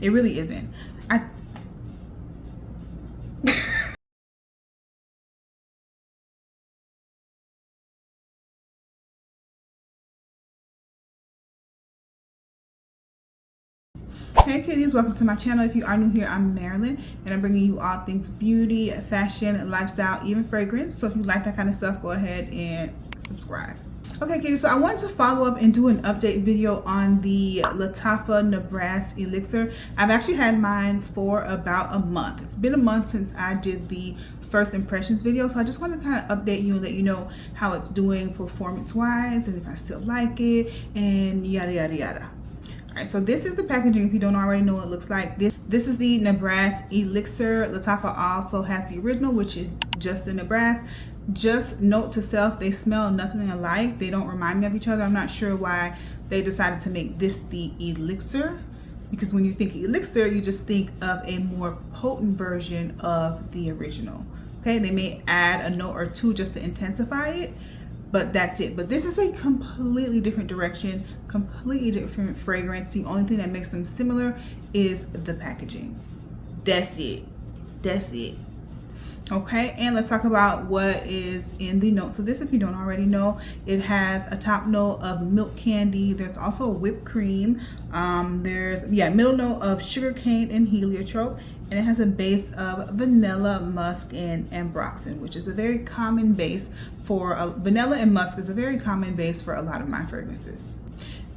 It really isn't. Hey kitties, welcome to my channel. If you are new here, I'm Marilyn, and I'm bringing you all things beauty, fashion, lifestyle, even fragrance. So if you like that kind of stuff, go ahead and subscribe. Okay kitties, so I wanted to follow up and do an update video on the Lattafa Nebras Elixir. I've actually had mine for about a month. It's been a month since I did the first impressions video, so I just want to kind of update you and let you know how it's doing performance wise and if I still like it and yada yada yada. Alright, so this is the packaging if you don't already know what it looks like. This is the Nebras Elixir. Lattafa also has the original, which is just the Nebras. Just note to self, they smell nothing alike. They don't remind me of each other. I'm not sure why they decided to make this the Elixir, because when you think Elixir, you just think of a more potent version of the original. Okay, they may add a note or two just to intensify it, but that's it. But this is a completely different direction, completely different fragrance. The only thing that makes them similar is the packaging. That's it. That's it. Okay, and let's talk about what is in the note. So this, if you don't already know, it has a top note of milk candy. There's also whipped cream. There's middle note of sugar cane and heliotrope, and it has a base of vanilla, musk, and ambroxan, which is a very common base for vanilla and musk is a very common base for a lot of my fragrances.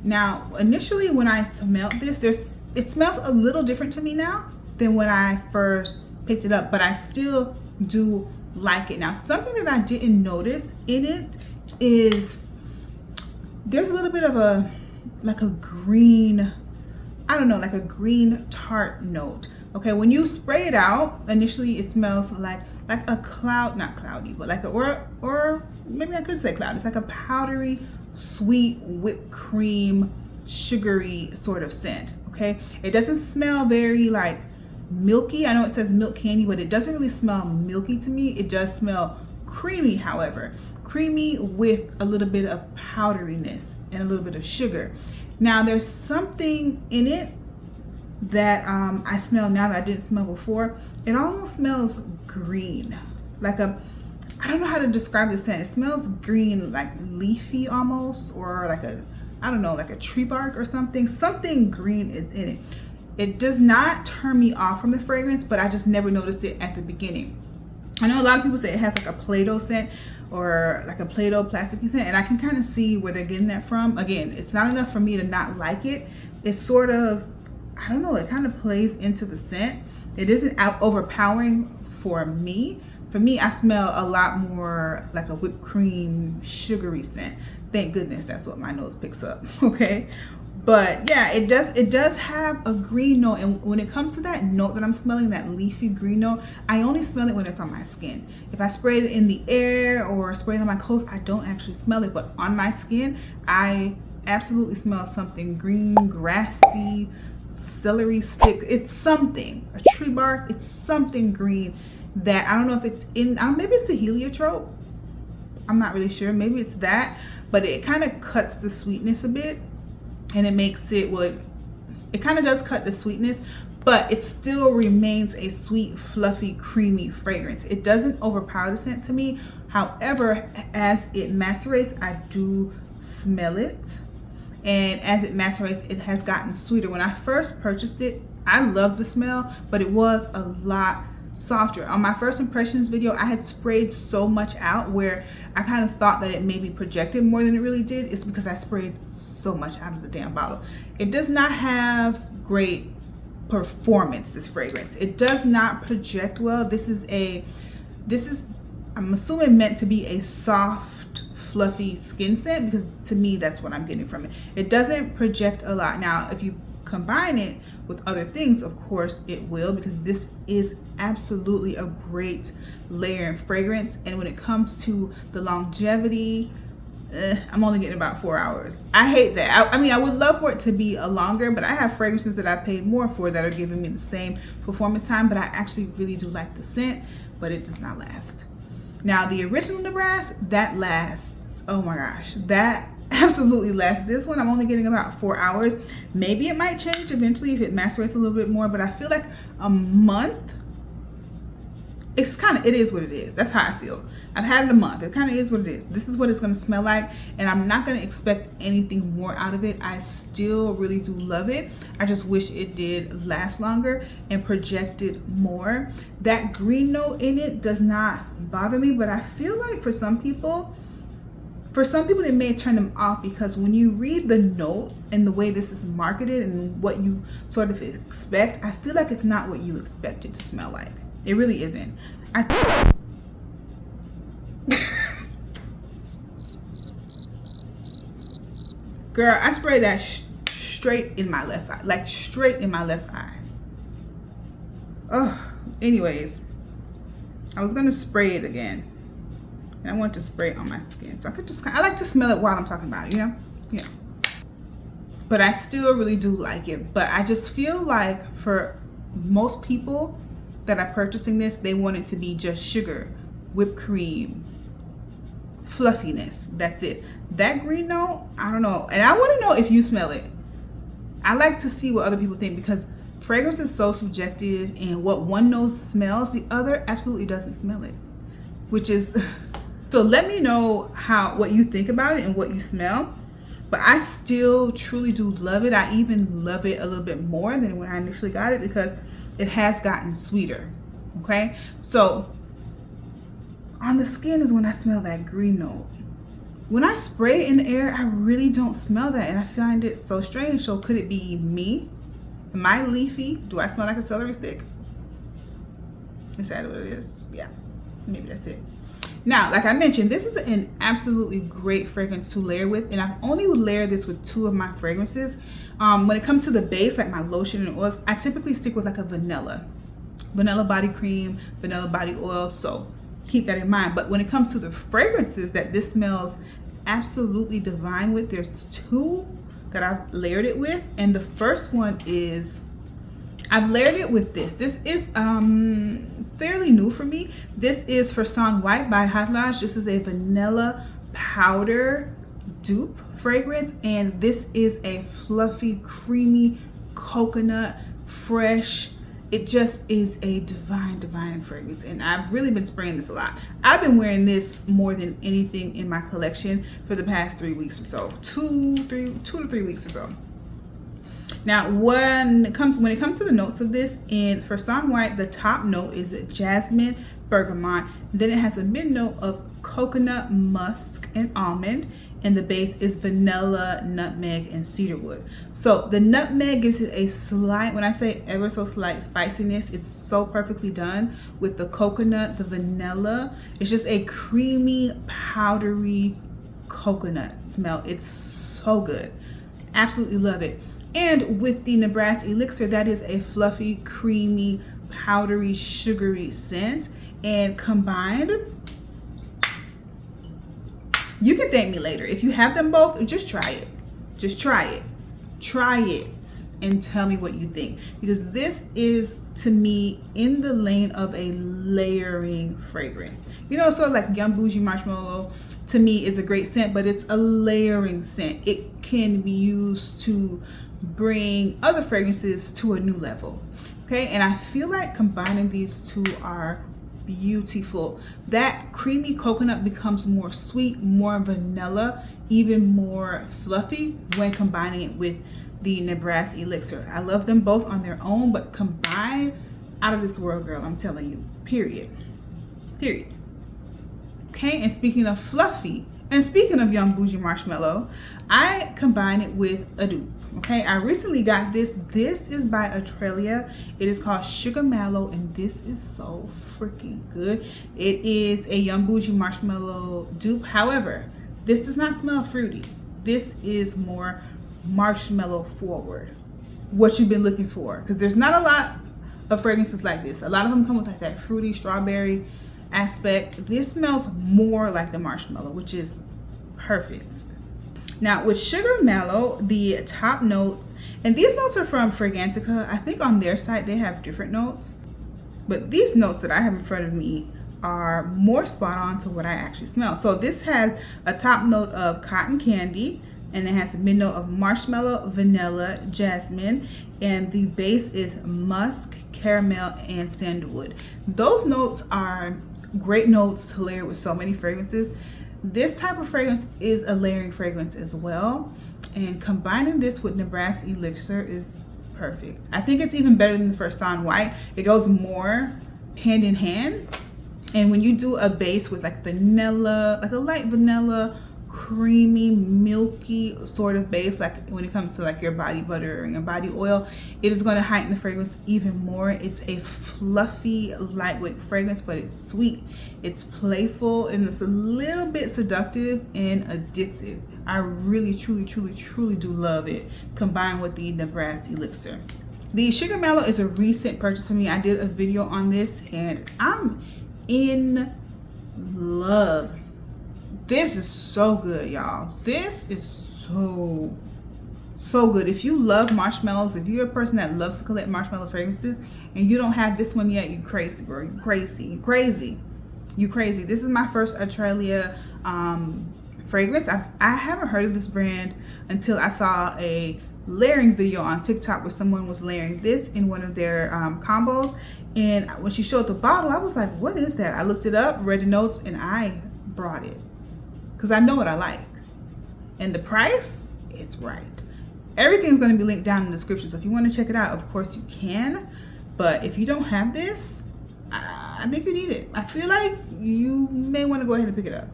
Now, initially when I smelled this, it smells a little different to me now than when I first picked it up, but I still do like it. Now, something that I didn't notice in it is there's a little bit of a green, I don't know, like a green tart note. Okay, when you spray it out, initially it smells like a cloud, not cloudy, but like a, or maybe I could say cloud. It's like a powdery, sweet whipped cream, sugary sort of scent. Okay, it doesn't smell very like milky. I know it says milk candy, but it doesn't really smell milky to me. It does smell creamy, however, creamy with a little bit of powderiness and a little bit of sugar. Now, there's something in it that I smell now that I didn't smell before. It almost smells green, like I don't know how to describe the scent. It smells green, like leafy almost, or like I don't know, like a tree bark or something. Something green is in it. It does not turn me off from the fragrance, but I just never noticed it at the beginning. I know a lot of people say it has like a Play-Doh scent or like a Play-Doh plasticky scent, and I can kind of see where they're getting that from. Again, it's not enough for me to not like it. It's sort of, I don't know, it kind of plays into the scent. It isn't overpowering for me. For me, I smell a lot more like a whipped cream, sugary scent. Thank goodness that's what my nose picks up, okay? But yeah, it does have a green note, and when it comes to that note that I'm smelling, that leafy green note, I only smell it when it's on my skin. If I spray it in the air or spray it on my clothes, I don't actually smell it, but on my skin, I absolutely smell something green, grassy, celery stick. It's something, a tree bark, it's something green that I don't know if it's in, maybe it's a heliotrope. I'm not really sure, maybe it's that, but it kind of cuts the sweetness a bit. And it makes it, well, it kind of does cut the sweetness, but it still remains a sweet, fluffy, creamy fragrance. It doesn't overpower the scent to me. However, as it macerates, I do smell it. And as it macerates, it has gotten sweeter. When I first purchased it, I loved the smell, but it was a lot softer. On my first impressions video, I had sprayed so much out where I kind of thought that it maybe projected more than it really did. It's because I sprayed so much out of the damn bottle. It does not have great performance, this fragrance. It does not project well. This is I'm assuming meant to be a soft, fluffy skin scent, because to me that's what I'm getting from it. It doesn't project a lot. Now, if you combine it with other things, of course it will, because this is absolutely a great layering fragrance. And when it comes to the longevity, I'm only getting about 4 hours. I hate that. I mean, I would love for it to be a longer, but I have fragrances that I paid more for that are giving me the same performance time, but I actually really do like the scent, but it does not last. Now, the original Nebras, that lasts. Oh my gosh, that absolutely last. This one I'm only getting about 4 hours. Maybe it might change eventually if it macerates a little bit more, but I feel like a month, it is what it is. That's how I feel. I've had it a month. It kind of is what it is. This is what it's going to smell like, and I'm not going to expect anything more out of it. I still really do love it. I just wish it did last longer and projected more. That green note in it does not bother me, but I feel like for some people it may turn them off, because when you read the notes and the way this is marketed and what you sort of expect, I feel like it's not what you expect it to smell like. It really isn't. Girl, I sprayed that straight in my left eye, like straight in my left eye. Oh, anyways, I was gonna spray it again, and I want to spray it on my skin, so I like to smell it while I'm talking about it, you know? Yeah. But I still really do like it. But I just feel like for most people that are purchasing this, they want it to be just sugar, whipped cream, fluffiness. That's it. That green note, I don't know. And I want to know if you smell it. I like to see what other people think, because fragrance is so subjective, and what one nose smells, the other absolutely doesn't smell it, which is so let me know what you think about it and what you smell. But I still truly do love it. I even love it a little bit more than when I initially got it, because it has gotten sweeter. Okay, so on the skin is when I smell that green note. When I spray it in the air, I really don't smell that, and I find it so strange. So could it be me? Am I leafy? Do I smell like a celery stick? Is that what it is? Yeah, maybe that's it. Now, like I mentioned, this is an absolutely great fragrance to layer with, and I've only would layer this with 2 of my fragrances. When it comes to the base, like my lotion and oils, I typically stick with like a vanilla body cream, vanilla body oil, so keep that in mind. But when it comes to the fragrances that this smells absolutely divine with, there's 2 that I've layered it with, and the first one is I've layered it with this. This is fairly new for me. This is Perfume White by Hot Lodge. This is a vanilla powder dupe fragrance, and this is a fluffy, creamy coconut, fresh. It just is a divine fragrance, and I've really been spraying this a lot. I've been wearing this more than anything in my collection for the past 3 weeks or so, 2 to 3 weeks or so. Now, when it comes to the notes of this, in Perfume White, the top note is jasmine, bergamot. Then it has a mid note of coconut, musk, and almond. And the base is vanilla, nutmeg, and cedarwood. So the nutmeg gives it a slight, when I say ever so slight spiciness, it's so perfectly done with the coconut, the vanilla. It's just a creamy, powdery coconut smell. It's so good. Absolutely love it. And with the Nebras Elixir, that is a fluffy, creamy, powdery, sugary scent. And combined, you can thank me later. If you have them both, just try it. Just try it. Try it and tell me what you think. Because this is, to me, in the lane of a layering fragrance. You know, sort of like Young Bougie Marshmallow, to me, is a great scent, but it's a layering scent. It can be used to bring other fragrances to a new level. Okay, and I feel like combining these 2 are beautiful. That creamy coconut becomes more sweet, more vanilla, even more fluffy when combining it with the Nebras Elixir. I love them both on their own, but combined, out of this world, girl, I'm telling you. Period. Okay, and speaking of fluffy, and speaking of Young Bougie Marshmallow, I combine it with a dupe. Okay, I recently got this. This is by Australia. It is called Sugar Mallow, and this is so freaking good. It is a Young Bougie Marshmallow dupe. However, this does not smell fruity. This is more marshmallow forward, what you've been looking for, because there's not a lot of fragrances like this. A lot of them come with like that fruity strawberry aspect. This smells more like the marshmallow, which is perfect. Now with Sugar Mallow, the top notes, and these notes are from Fragrantica. I think on their site they have different notes, but these notes that I have in front of me are more spot on to what I actually smell. So this has a top note of cotton candy, and it has a mid note of marshmallow, vanilla, jasmine, and the base is musk, caramel, and sandalwood. Those notes are great notes to layer with so many fragrances. This type of fragrance is a layering fragrance as well, and combining this with Nebras Elixir is perfect. I think it's even better than the First On White. It goes more hand in hand. And when you do a base with like vanilla, like a light vanilla, creamy, milky sort of base, like when it comes to like your body butter or your body oil, it is going to heighten the fragrance even more. It's a fluffy, lightweight fragrance, but it's sweet, it's playful, and it's a little bit seductive and addictive. I really, truly do love it combined with the Nebras Elixir. The Sugar Mellow is a recent purchase for me. I did a video on this and I'm in love. This is so good, y'all. This is so good. If you love marshmallows, if you're a person that loves to collect marshmallow fragrances and you don't have this one yet, you crazy, girl. You crazy. This is my first Australia fragrance. I haven't heard of this brand until I saw a layering video on TikTok where someone was layering this in one of their combos, and when she showed the bottle, I was like, what is that? I looked it up, read the notes, and I brought it because I know what I like, and the price is right. Everything's going to be linked down in the description, so if you want to check it out, of course you can. But if you don't have this, I think you need it. I feel like you may want to go ahead and pick it up.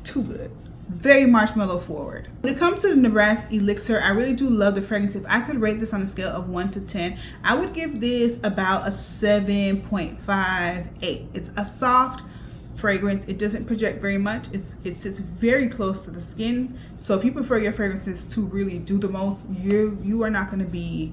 Too good. Very marshmallow forward. When it comes to the Nebras Elixir, I really do love the fragrance. If I could rate this on a scale of 1 to 10, I would give this about a 7.58. It's a soft fragrance. It doesn't project very much. It sits very close to the skin. So if you prefer your fragrances to really do the most, you are not going to be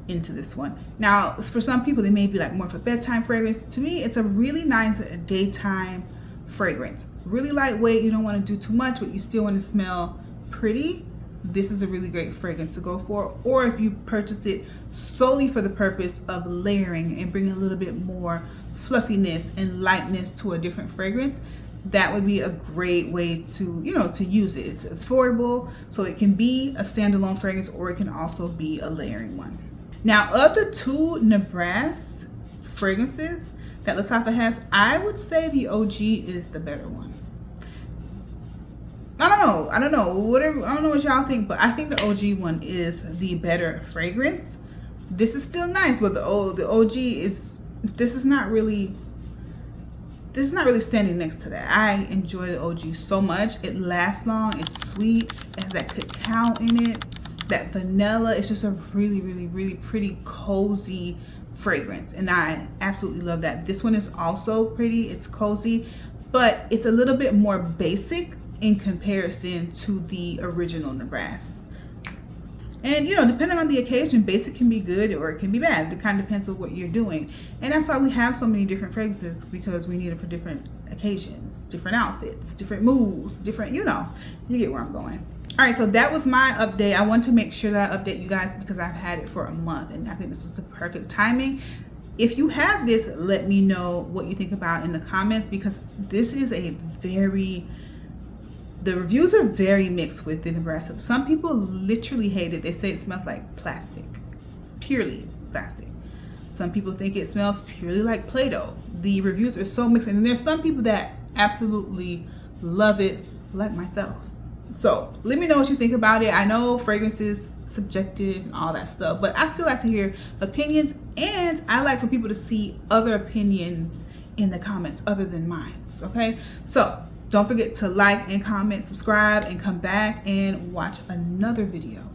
into this one. Now, for some people, they may be like more of a bedtime fragrance. To me, it's a really nice daytime fragrance. Really lightweight. You don't want to do too much, but you still want to smell pretty. This is a really great fragrance to go for. Or if you purchase it solely for the purpose of layering and bringing a little bit more fluffiness and lightness to a different fragrance, that would be a great way to, to use it. It's affordable, so it can be a standalone fragrance or it can also be a layering one. Now, of the two Nebras fragrances that Lattafa has, I would say the OG is the better one. I don't know what y'all think, but I think the OG one is the better fragrance. This is still nice, but the OG is, this is not really standing next to that. I enjoy the OG so much. It lasts long, it's sweet, it has that cacao in it, that vanilla. It's just a really pretty cozy fragrance, and I absolutely love that. This one is also pretty, it's cozy, but it's a little bit more basic in comparison to the original Nebras. And depending on the occasion, basic can be good or it can be bad. It kind of depends on what you're doing, and that's why we have so many different fragrances, because we need them for different occasions, different outfits, different moods, different, you get where I'm going. All right, so that was my update. I want to make sure that I update you guys because I've had it for a month and I think this is the perfect timing. If you have this, let me know what you think about in the comments, because this is the reviews are very mixed with the Nebras. Some people literally hate it. They say it smells like plastic, purely plastic. Some people think it smells purely like Play-Doh. The reviews are so mixed, and there's some people that absolutely love it, like myself. So let me know what you think about it. I know fragrance is subjective and all that stuff, but I still like to hear opinions, and I like for people to see other opinions in the comments other than mine. Okay, so don't forget to like and comment, subscribe, and come back and watch another video.